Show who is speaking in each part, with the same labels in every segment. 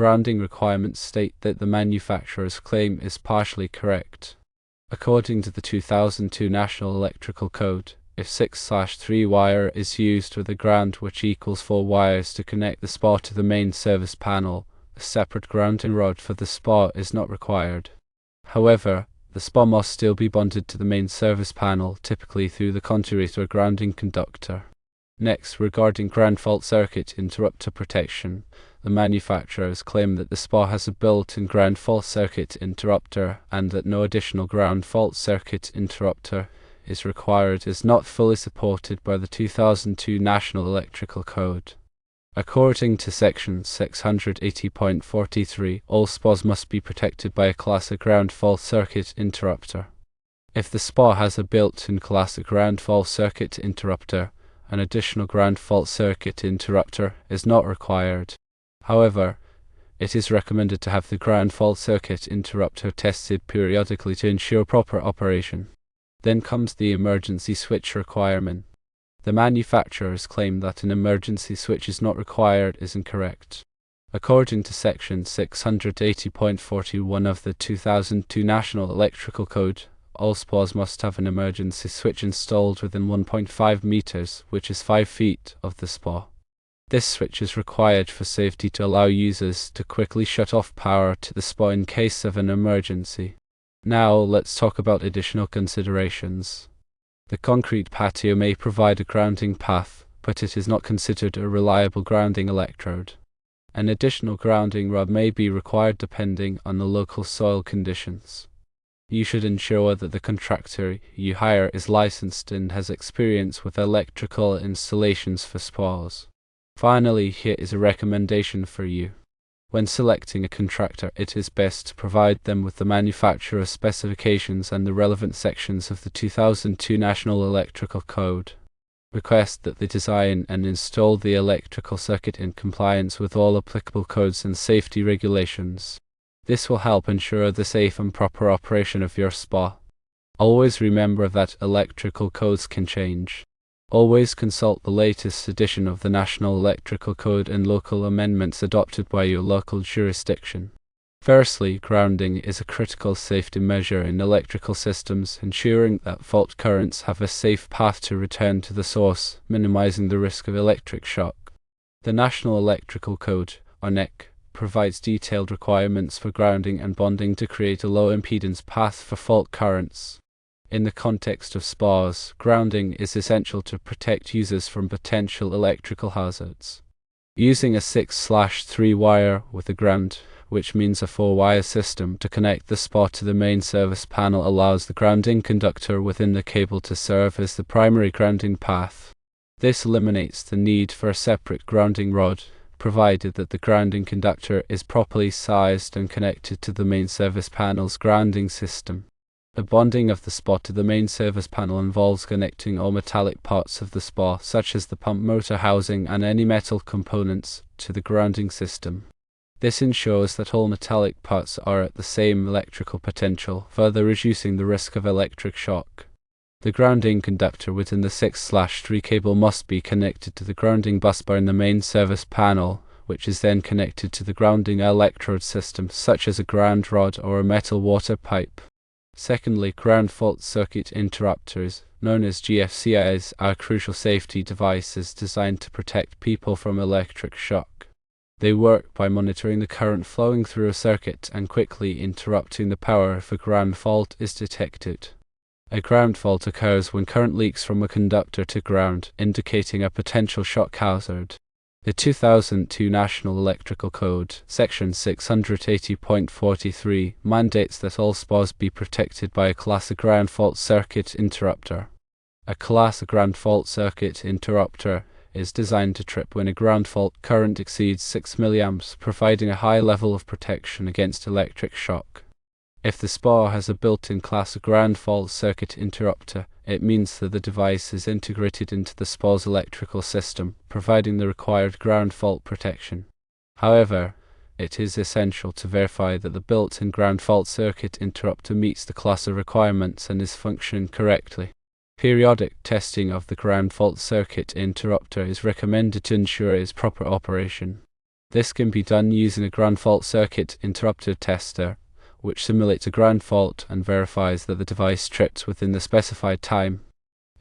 Speaker 1: grounding requirements state that the manufacturer's claim is partially correct. According to the 2002 National Electrical Code, if 6/3 wire is used with a ground which equals 4 wires to connect the SPA to the main service panel, a separate grounding rod for the SPA is not required. However, the SPA must still be bonded to the main service panel, typically through the conturator grounding conductor. Next, regarding ground fault circuit interrupter protection, the manufacturers claim that the SPA has a built-in ground fault circuit interrupter and that no additional ground fault circuit interrupter is required is not fully supported by the 2002 National Electrical Code. According to Section 680.43, all SPAs must be protected by a classic ground fault circuit interrupter. If the SPA has a built-in classic ground fault circuit interrupter, an additional ground fault circuit interrupter is not required. However, it is recommended to have the ground fault circuit interrupter tested periodically to ensure proper operation. Then comes the emergency switch requirement. The manufacturers claim that an emergency switch is not required is incorrect. According to Section 680.41 of the 2002 National Electrical Code, all SPAs must have an emergency switch installed within 1.5 meters, which is 5 feet, of the SPA. This switch is required for safety to allow users to quickly shut off power to the SPA in case of an emergency. Now let's talk about additional considerations. The concrete patio may provide a grounding path, but it is not considered a reliable grounding electrode. An additional grounding rod may be required depending on the local soil conditions. You should ensure that the contractor you hire is licensed and has experience with electrical installations for SPAs. Finally, here is a recommendation for you. When selecting a contractor, it is best to provide them with the manufacturer's specifications and the relevant sections of the 2002 National Electrical Code. Request that they design and install the electrical circuit in compliance with all applicable codes and safety regulations. This will help ensure the safe and proper operation of your SPA. Always remember that electrical codes can change. Always consult the latest edition of the National Electrical Code and local amendments adopted by your local jurisdiction. Firstly, grounding is a critical safety measure in electrical systems, ensuring that fault currents have a safe path to return to the source, minimizing the risk of electric shock. The National Electrical Code, or NEC, provides detailed requirements for grounding and bonding to create a low impedance path for fault currents. In the context of SPAs, grounding is essential to protect users from potential electrical hazards. Using a 6/3 wire with a ground, which means a 4-wire system to connect the SPA to the main service panel, allows the grounding conductor within the cable to serve as the primary grounding path. This eliminates the need for a separate grounding rod, provided that the grounding conductor is properly sized and connected to the main service panel's grounding system. The bonding of the SPA to the main service panel involves connecting all metallic parts of the SPA, such as the pump motor housing and any metal components, to the grounding system. This ensures that all metallic parts are at the same electrical potential, further reducing the risk of electric shock. The grounding conductor within the 6/3 cable must be connected to the grounding busbar in the main service panel, which is then connected to the grounding electrode system, such as a ground rod or a metal water pipe. Secondly, ground fault circuit interrupters, known as GFCIs, are crucial safety devices designed to protect people from electric shock. They work by monitoring the current flowing through a circuit and quickly interrupting the power if a ground fault is detected. A ground fault occurs when current leaks from a conductor to ground, indicating a potential shock hazard. The 2002 National Electrical Code, Section 680.43, mandates that all SPAs be protected by a classic ground fault circuit interrupter. A classic ground fault circuit interrupter is designed to trip when a ground fault current exceeds 6 mA, providing a high level of protection against electric shock. If the SPA has a built-in classic ground fault circuit interrupter, it means that the device is integrated into the SPA's electrical system, providing the required ground fault protection. However, it is essential to verify that the built-in ground fault circuit interrupter meets the class of requirements and is functioning correctly. Periodic testing of the ground fault circuit interrupter is recommended to ensure its proper operation. This can be done using a ground fault circuit interrupter tester, which simulates a ground fault and verifies that the device trips within the specified time.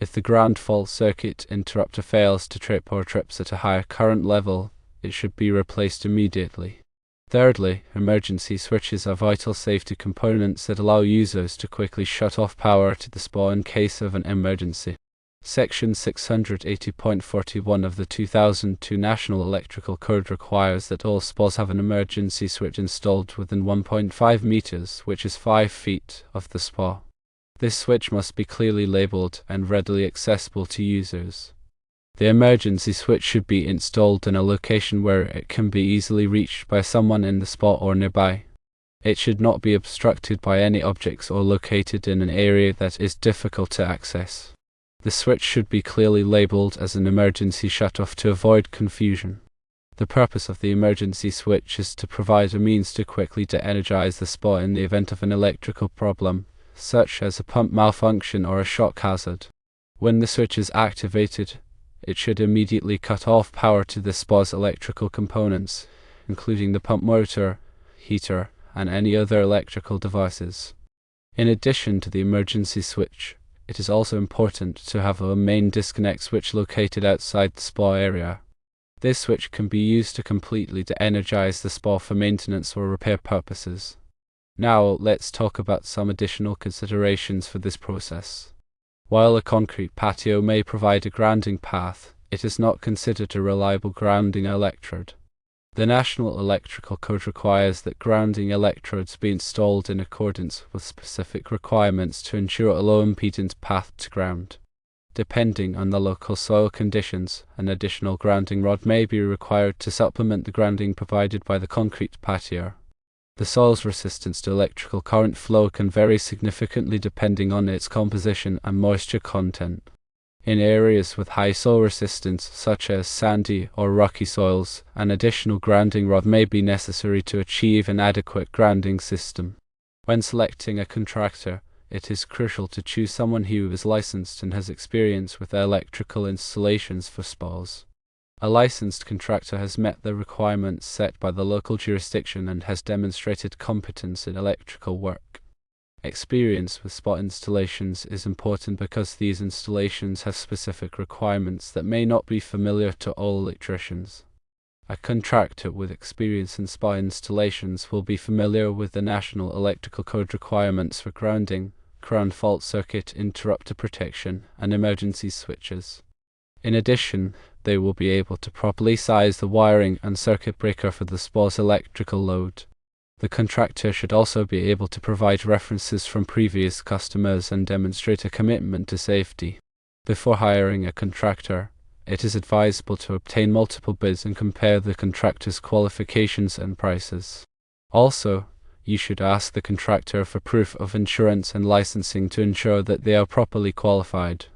Speaker 1: If the ground fault circuit interrupter fails to trip or trips at a higher current level, it should be replaced immediately. Thirdly, emergency switches are vital safety components that allow users to quickly shut off power to the SPA in case of an emergency. Section 680.41 of the 2002 National Electrical Code requires that all SPAs have an emergency switch installed within 1.5 meters, which is 5 feet, of the SPA. This switch must be clearly labeled and readily accessible to users. The emergency switch should be installed in a location where it can be easily reached by someone in the SPA or nearby. It should not be obstructed by any objects or located in an area that is difficult to access. The switch should be clearly labeled as an emergency shutoff to avoid confusion. The purpose of the emergency switch is to provide a means to quickly de-energize the SPA in the event of an electrical problem, such as a pump malfunction or a shock hazard. When the switch is activated, it should immediately cut off power to the SPA's electrical components, including the pump motor, heater, and any other electrical devices. In addition to the emergency switch, it is also important to have a main disconnect switch located outside the SPA area. This switch can be used to completely de-energize the SPA for maintenance or repair purposes. Now let's talk about some additional considerations for this process. While a concrete patio may provide a grounding path, it is not considered a reliable grounding electrode. The National Electrical Code requires that grounding electrodes be installed in accordance with specific requirements to ensure a low impedance path to ground. Depending on the local soil conditions, an additional grounding rod may be required to supplement the grounding provided by the concrete patio. The soil's resistance to electrical current flow can vary significantly depending on its composition and moisture content. In areas with high soil resistance, such as sandy or rocky soils, an additional grounding rod may be necessary to achieve an adequate grounding system. When selecting a contractor, it is crucial to choose someone who is licensed and has experience with electrical installations for SPAs. A licensed contractor has met the requirements set by the local jurisdiction and has demonstrated competence in electrical work. Experience with SPA installations is important because these installations have specific requirements that may not be familiar to all electricians. A contractor with experience in SPA installations will be familiar with the National Electrical Code requirements for grounding, ground fault circuit interrupter protection, and emergency switches. In addition, they will be able to properly size the wiring and circuit breaker for the SPA's electrical load. The contractor should also be able to provide references from previous customers and demonstrate a commitment to safety. Before hiring a contractor, it is advisable to obtain multiple bids and compare the contractor's qualifications and prices. Also, you should ask the contractor for proof of insurance and licensing to ensure that they are properly qualified.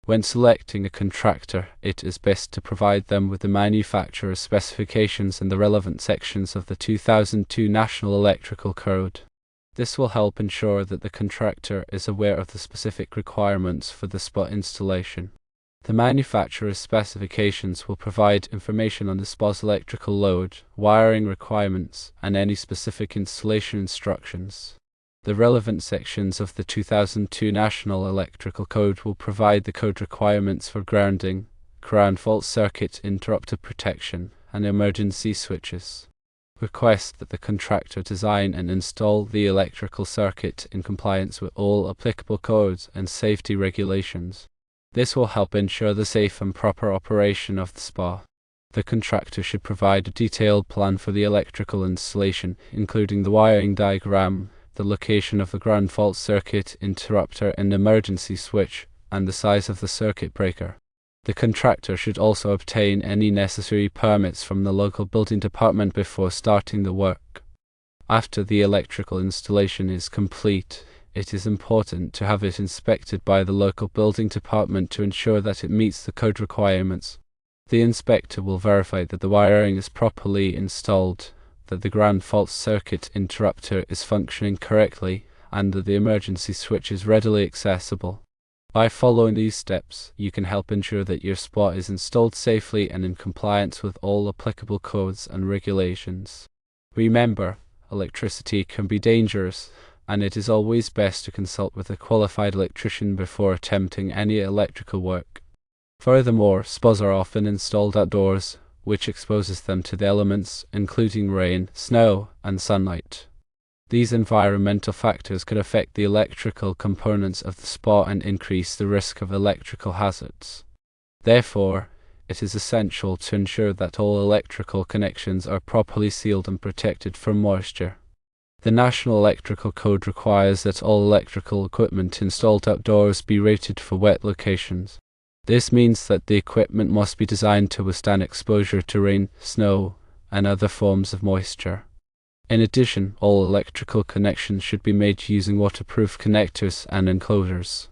Speaker 1: When selecting a contractor, it is best to provide them with the manufacturer's specifications and the relevant sections of the 2002 National Electrical Code. This will help ensure that the contractor is aware of the specific requirements for the SPA installation. The manufacturer's specifications will provide information on the SPA's electrical load, wiring requirements, and any specific installation instructions. The relevant sections of the 2002 National Electrical Code will provide the code requirements for grounding, ground fault circuit interrupter protection, and emergency switches. Request that the contractor design and install the electrical circuit in compliance with all applicable codes and safety regulations. This will help ensure the safe and proper operation of the SPA. The contractor should provide a detailed plan for the electrical installation, including the wiring diagram, the location of the ground fault circuit interrupter and emergency switch, and the size of the circuit breaker. The contractor should also obtain any necessary permits from the local building department before starting the work. After the electrical installation is complete, it is important to have it inspected by the local building department to ensure that it meets the code requirements. The inspector will verify that the wiring is properly installed, that the ground fault circuit interrupter is functioning correctly, and that the emergency switch is readily accessible. By following these steps, you can help ensure that your spa is installed safely and in compliance with all applicable codes and regulations. Remember, electricity can be dangerous, and it is always best to consult with a qualified electrician before attempting any electrical work. Furthermore, spas are often installed outdoors, which exposes them to the elements, including rain, snow, and sunlight. These environmental factors could affect the electrical components of the spa and increase the risk of electrical hazards. Therefore, it is essential to ensure that all electrical connections are properly sealed and protected from moisture. The National Electrical Code requires that all electrical equipment installed outdoors be rated for wet locations. This means that the equipment must be designed to withstand exposure to rain, snow, and other forms of moisture. In addition, all electrical connections should be made using waterproof connectors and enclosures.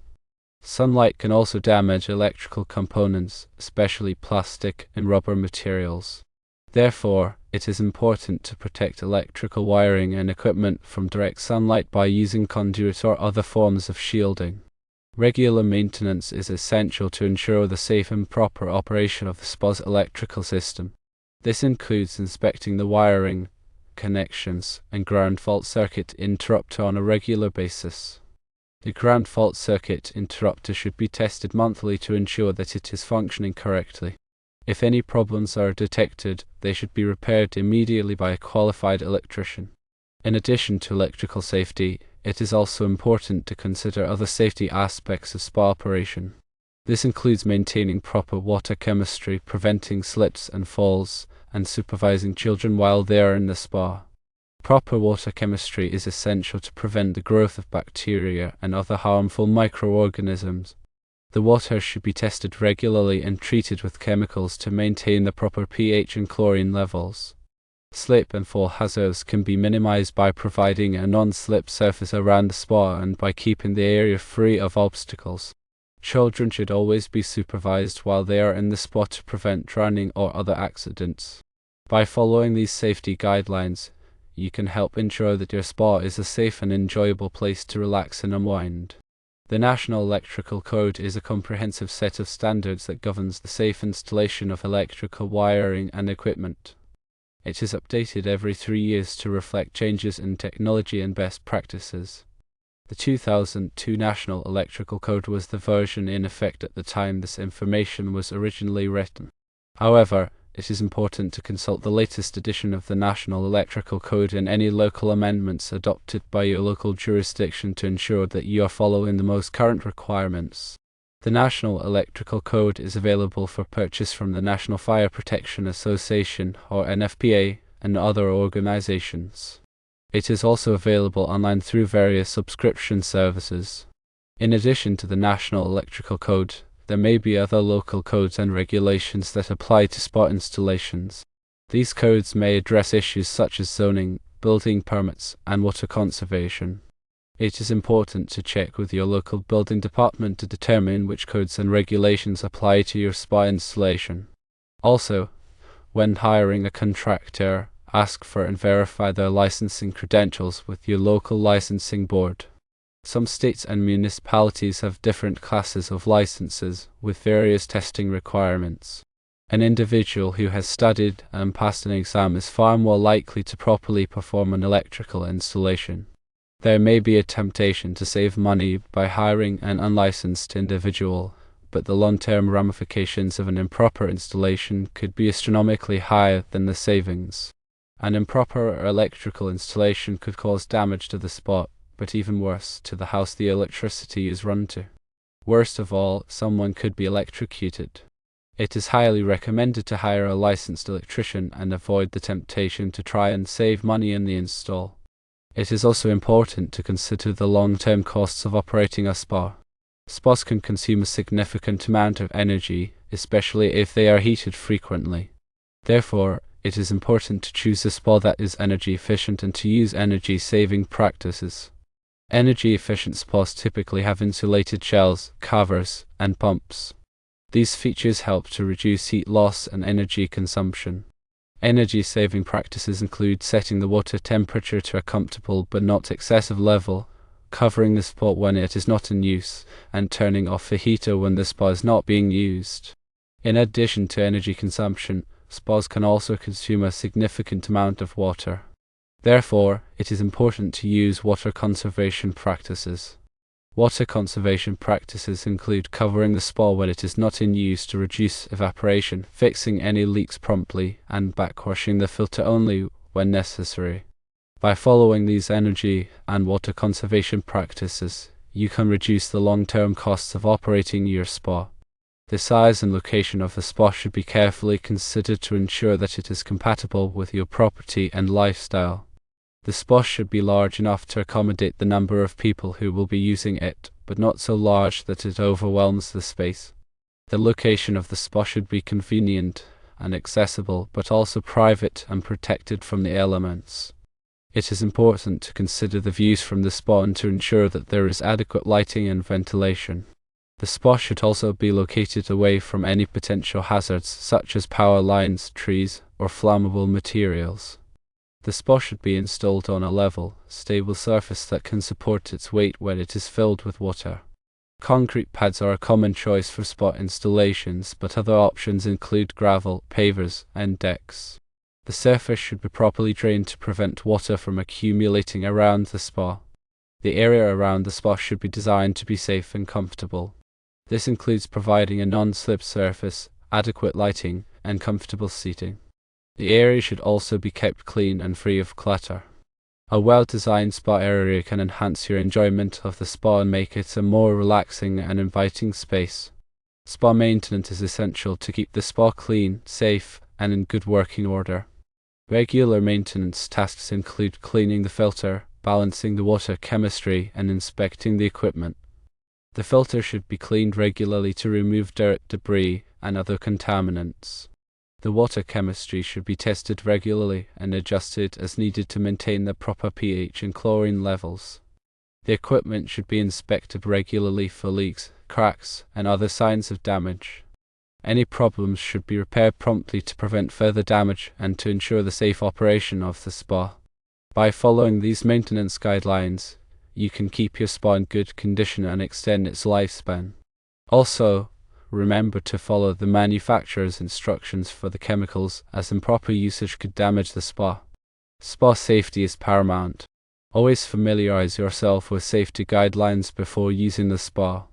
Speaker 1: Sunlight can also damage electrical components, especially plastic and rubber materials. Therefore, it is important to protect electrical wiring and equipment from direct sunlight by using conduit or other forms of shielding. Regular maintenance is essential to ensure the safe and proper operation of the spa's electrical system. This includes inspecting the wiring, connections, and ground fault circuit interrupter on a regular basis. The ground fault circuit interrupter should be tested monthly to ensure that it is functioning correctly. If any problems are detected, they should be repaired immediately by a qualified electrician. In addition to electrical safety, it is also important to consider other safety aspects of spa operation. This includes maintaining proper water chemistry, preventing slips and falls, and supervising children while they are in the spa. Proper water chemistry is essential to prevent the growth of bacteria and other harmful microorganisms. The water should be tested regularly and treated with chemicals to maintain the proper pH and chlorine levels. Slip and fall hazards can be minimized by providing a non-slip surface around the spa and by keeping the area free of obstacles. Children should always be supervised while they are in the spa to prevent drowning or other accidents. By following these safety guidelines, you can help ensure that your spa is a safe and enjoyable place to relax and unwind. The National Electrical Code is a comprehensive set of standards that governs the safe installation of electrical wiring and equipment. It is updated every 3 years to reflect changes in technology and best practices. The 2002 National Electrical Code was the version in effect at the time this information was originally written. However, it is important to consult the latest edition of the National Electrical Code and any local amendments adopted by your local jurisdiction to ensure that you are following the most current requirements. The National Electrical Code is available for purchase from the National Fire Protection Association, or NFPA, and other organizations. It is also available online through various subscription services. In addition to the National Electrical Code, there may be other local codes and regulations that apply to spa installations. These codes may address issues such as zoning, building permits, and water conservation. It is important to check with your local building department to determine which codes and regulations apply to your spa installation. Also, when hiring a contractor, ask for and verify their licensing credentials with your local licensing board. Some states and municipalities have different classes of licenses with various testing requirements. An individual who has studied and passed an exam is far more likely to properly perform an electrical installation. There may be a temptation to save money by hiring an unlicensed individual, but the long-term ramifications of an improper installation could be astronomically higher than the savings. An improper electrical installation could cause damage to the spa, but even worse, to the house the electricity is run to. Worst of all, someone could be electrocuted. It is highly recommended to hire a licensed electrician and avoid the temptation to try and save money in the install. It is also important to consider the long-term costs of operating a spa. Spas can consume a significant amount of energy, especially if they are heated frequently. Therefore, it is important to choose a spa that is energy efficient and to use energy-saving practices. Energy-efficient spas typically have insulated shells, covers, and pumps. These features help to reduce heat loss and energy consumption. Energy-saving practices include setting the water temperature to a comfortable but not excessive level, covering the spa when it is not in use, and turning off the heater when the spa is not being used. In addition to energy consumption, spas can also consume a significant amount of water. Therefore, it is important to use water conservation practices. Water conservation practices include covering the spa when it is not in use to reduce evaporation, fixing any leaks promptly, and backwashing the filter only when necessary. By following these energy and water conservation practices, you can reduce the long-term costs of operating your spa. The size and location of the spa should be carefully considered to ensure that it is compatible with your property and lifestyle. The spa should be large enough to accommodate the number of people who will be using it, but not so large that it overwhelms the space. The location of the spa should be convenient and accessible, but also private and protected from the elements. It is important to consider the views from the spa and to ensure that there is adequate lighting and ventilation. The spa should also be located away from any potential hazards such as power lines, trees, or flammable materials. The spa should be installed on a level, stable surface that can support its weight when it is filled with water. Concrete pads are a common choice for spa installations, but other options include gravel, pavers, and decks. The surface should be properly drained to prevent water from accumulating around the spa. The area around the spa should be designed to be safe and comfortable. This includes providing a non-slip surface, adequate lighting, and comfortable seating. The area should also be kept clean and free of clutter. A well-designed spa area can enhance your enjoyment of the spa and make it a more relaxing and inviting space. Spa maintenance is essential to keep the spa clean, safe, and in good working order. Regular maintenance tasks include cleaning the filter, balancing the water chemistry, and inspecting the equipment. The filter should be cleaned regularly to remove dirt, debris, and other contaminants. The water chemistry should be tested regularly and adjusted as needed to maintain the proper pH and chlorine levels. The equipment should be inspected regularly for leaks, cracks, and other signs of damage. Any problems should be repaired promptly to prevent further damage and to ensure the safe operation of the spa. By following these maintenance guidelines, you can keep your spa in good condition and extend its lifespan. Also, remember to follow the manufacturer's instructions for the chemicals, as improper usage could damage the spa. Spa safety is paramount. Always familiarize yourself with safety guidelines before using the spa.